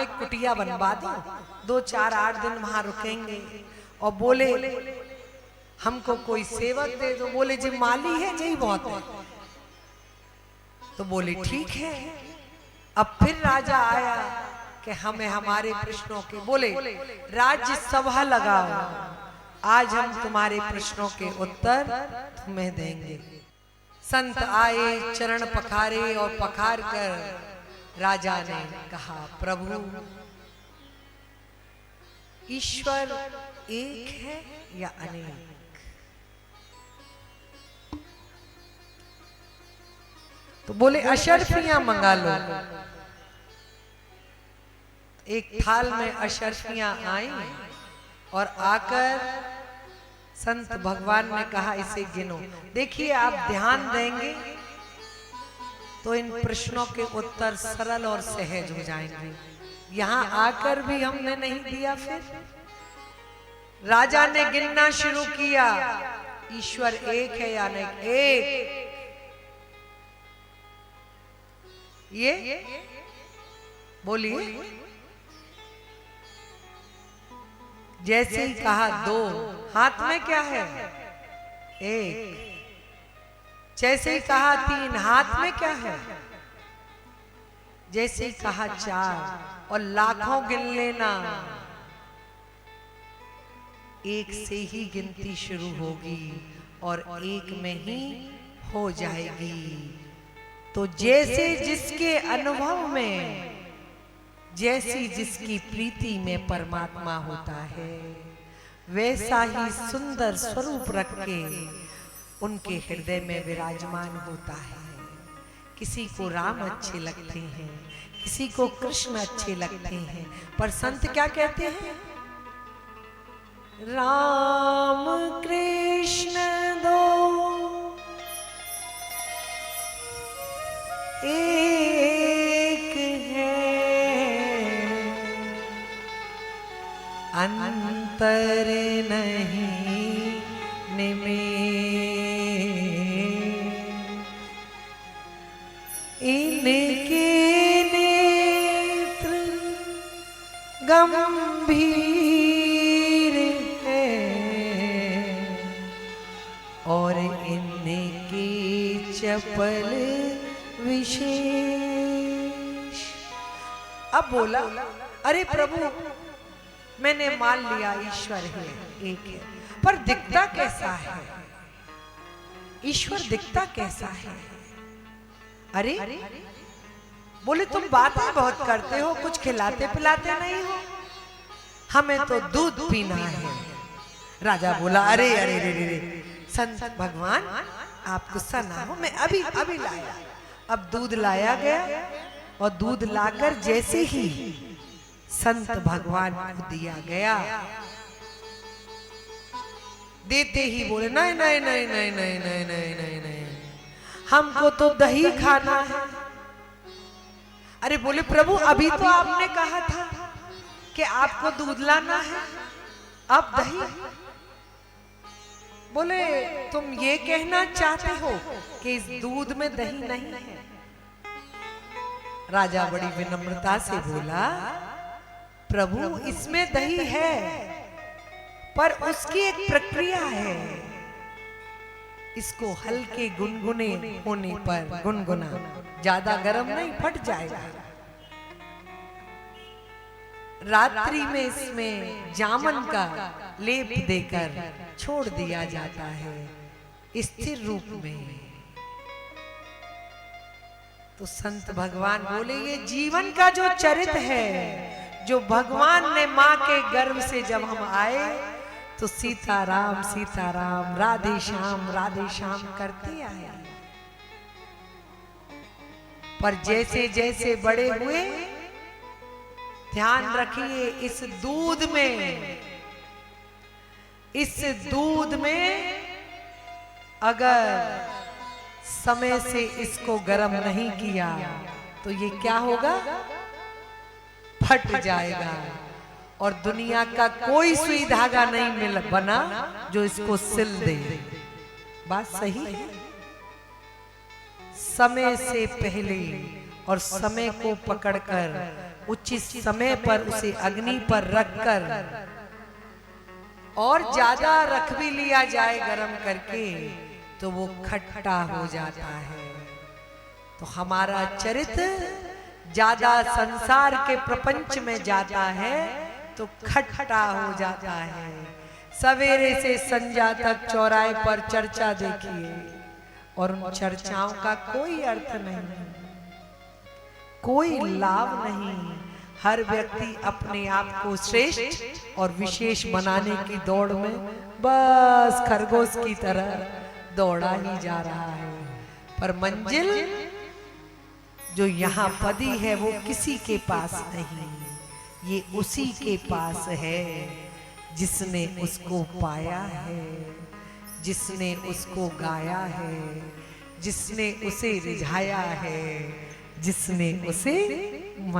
में एक कुटिया बनवा दो, 2-4-8 दिन वहां रुकेंगे। और बोले हमको कोई सेवक दे दो। बोले जी माली है यही बहुत है। तो बोले ठीक है। अब फिर राजा आया कि हमें हमारे प्रश्नों के, बोले राज्य सभा लगाओ, आज हम तुम्हारे प्रश्नों के उत्तर तुम्हें देंगे। संत आए, चरण पखारे और पखार कर राजा ने कहा प्रभु ईश्वर एक है या अनेक? तो बोले अशर्फियां मंगा लो। एक थाल में अशर्फियां आई और आकर संत भगवान ने कहा इसे गिनो। देखिए आप ध्यान देंगे तो इन प्रश्नों के उत्तर सरल और सहज हो जाएंगे। यहां आकर भी हमने नहीं दिया। फिर राजा ने गिनना शुरू किया, ईश्वर एक है या नहीं? एक। ये बोलिए। जैसे ही कहा 2, हाथ में क्या है? 1। जैसे ही कहा 3, हाथ में क्या है? जैसे ही कहा 4, और लाखों गिन लेना, 1 से ही गिनती शुरू होगी और 1 में ही हो जाएगी। तो जैसे जिसके अनुभव में, जैसी जिसकी प्रीति में परमात्मा होता है, वैसा ही सुंदर स्वरूप रख के उनके हृदय में विराजमान होता है। किसी को राम अच्छे लगते हैं, किसी को कृष्ण अच्छे लगते हैं, पर संत क्या कहते हैं? राम कृष्ण दो एक है, अंतर नहीं निमेष, इनके नेत्र गंभीर है और इनके चपल विशेष। अब बोला अरे प्रभु मैंने मान लिया ईश्वर है, एक है, पर दिखता कैसा है? ईश्वर दिखता कैसा है? अरे बोले तुम बातें बहुत करते हो, कुछ खिलाते पिलाते नहीं हो, हमें तो दूध पीना है। राजा बोला अरे अरे रे रे रे संत भगवान आप गुस्सा ना हो, मैं अभी अभी लाया। अब दूध लाया गया और दूध लाकर जैसे ही संत भगवान को दिया गया, देते ही बोले नहीं नहीं नहीं नहीं नहीं नहीं नहीं नहीं नहीं, हमको तो दही खाना है। अरे बोले प्रभु अभी तो आपने कहा था कि आपको दूध लाना है, अब दही? बोले तुम ये कहना चाहते हो कि इस दूध में दही नहीं है? राजा बड़ी विनम्रता से बोला प्रभु इसमें दही है, पर उसकी एक प्रक्रिया है। इसको हल्के गुनगुने होने पर, गुनगुना ज्यादा गर्म नहीं, फट जाएगा। रात्रि में इसमें जामन का लेप देकर छोड़ दिया जाता है स्थिर रूप में। तो संत भगवान बोले ये जीवन का जो चरित्र है, जो भगवान ने मां के गर्भ से जब हम आए तो सीताराम सीताराम राधे श्याम करते आए, पर जैसे जैसे बड़े हुए, ध्यान रखिए इस दूध में अगर समय से इसको गर्म नहीं किया तो ये क्या होगा? फट जाएगा और दुनिया का कोई सुई धागा नहीं बना जो इसको सिल दे। बात सही है? समय से पहले और समय को पकड़कर उचित समय पर उसे अग्नि पर रखकर, और ज्यादा रख भी लिया जाए गरम करके तो वो खट्टा हो जाता है। तो हमारा चरित्र ज्यादा संसार के प्रपंच में जाता है तो खट्टा हो जाता है। सवेरे से संध्या तक चौराहे पर चर्चा देखिए और उन चर्चाओं का कोई अर्थ नहीं, कोई लाभ नहीं। हर व्यक्ति अपने आप को श्रेष्ठ और विशेष बनाने की दौड़ में बस खरगोश की तरह दौड़ा ही जा रहा है। पर मंजिल जो यहाँ पदी है वो किसी के पास नहीं, ये उसी के पास है जिसने उसको पाया है, जिसने उसको गाया है, जिसने उसे रिझाया है, जिसने उसे मन